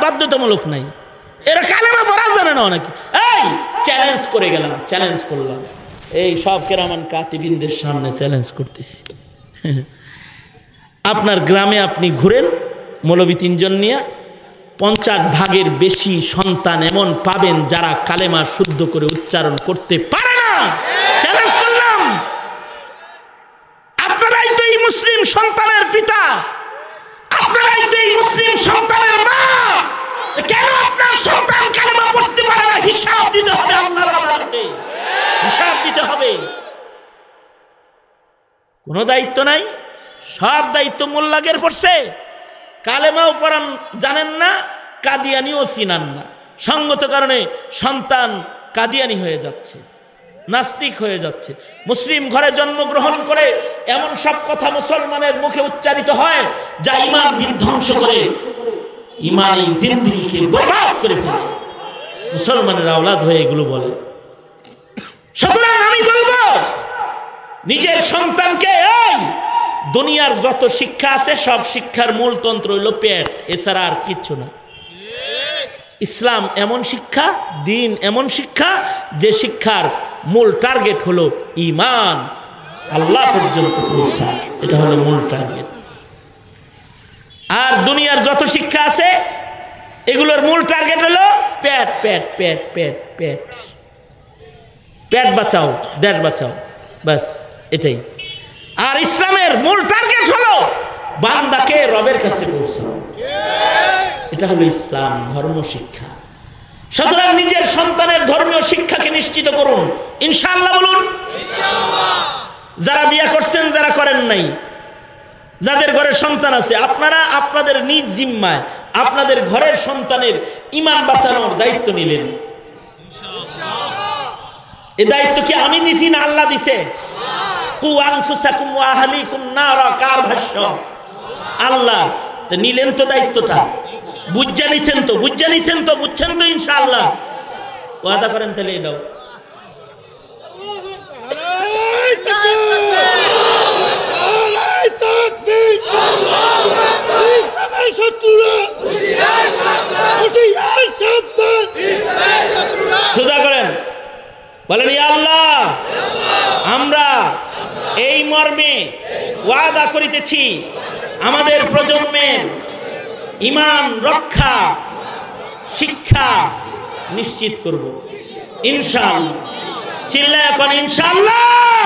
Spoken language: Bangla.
বাধ্যতামূলক নাই, এরা কালেমা পড়া জানে না অনেকে। এই চ্যালেঞ্জ করে গেলাম, চ্যালেঞ্জ করলাম, এই সব কেরামান কাতিবিনদের সামনে চ্যালেঞ্জ করতেছি। আপনার গ্রামে আপনি ঘুরেন মৌলবী 3 জন নিয়ে, 50 ভাগের বেশি সন্তান এমন পাবেন যারা কালেমা শুদ্ধ করে উচ্চারণ করতে পারে না। চ্যালেঞ্জ করলাম, আপনারাই তো এই মুসলিম সন্তানের পিতা, আপনারাই তো এই মুসলিম সন্তানের মা, কেন আপনার সন্তান কালেমা পড়তে পারে না? হিসাব দিতে হবে আল্লাহর আদালতে, হিসাব দিতে হবে। কোনো দায়িত্ব নাই, সব দায়িত্ব মোল্লাগের পড়ছে। কালেমাও পড়ান জানেন না, কাদিয়ানিও চিনান না, সঙ্গত কারণে সন্তান কাদিয়ানি হয়ে যাচ্ছে, নাস্তিক হয়ে যাচ্ছে। মুসলিম ঘরে জন্মগ্রহণ করে এমন সব কথা মুসলমানের মুখে উচ্চারিত হয় যা ঈমান বিধ্বংস করে, ঈমানি জিন্দেগিকে বরবাদ করে ফেলে। মুসলমানের আওলাদ হয়ে এগুলো বলে। সুতরাং আমি বলবো, নিজের সন্তানকে, এই দুনিয়ার যত শিক্ষা আছে সব শিক্ষার মূল তন্ত্র হইল পেট, এছাড়া আর কিচ্ছু না। ইসলাম এমন শিক্ষা, দিন এমন শিক্ষা যে শিক্ষার মূল টার্গেট হলো ঈমান, আল্লাহ পর্যন্ত পৌঁছা, এটা হলো মূল টার্গেট। আর দুনিয়ার যত শিক্ষা আছে এগুলোর মূল টার্গেট হলো পেট, পেট, পেট, পেট, পেট, পেট বাঁচাও, দেশ বাঁচাও, বাস এটাই। আর ইসলামের মূল টার্গেট হলো বান্দাকে রবের কাছে পৌঁছাও, এটা হলো ইসলাম ধর্ম শিক্ষা। সুতরাং নিজের সন্তানের ধর্মীয় শিক্ষাকে নিশ্চিত করুন, ইনশাআল্লাহ বলুন ইনশাআল্লাহ। যারা বিয়ে করছেন, যারা করেন নাই, যাদের ঘরের সন্তান আছে, আপনারা আপনাদের নিজ জিম্মায় আপনাদের ঘরের সন্তানের ঈমান বাঁচানোর দায়িত্ব নিলেন। এই দায়িত্ব কি আমি দিছি না আল্লাহ দিছে? কু আনফুসাকুম ওয়া আহলিকুম নারা, কার ভাষ্য? আল্লাহ। তো নিলেন তো দায়িত্বটা, বুঝা নিছেন তো, বুঝা নিছেন তো, বুঝছেন তো ইনশাআল্লাহ। ওয়াদা করেন তাহলে এটাও। সোজা করেন, বলেন ইয়া আল্লাহ, আমরা এই মর্মে ওয়াদা করিতেছি আমাদের প্রজন্মের ঈমান রক্ষা শিক্ষা নিশ্চিত করব ইনশাআল্লাহ। চিল্লায় এখন ইনশাআল্লাহ।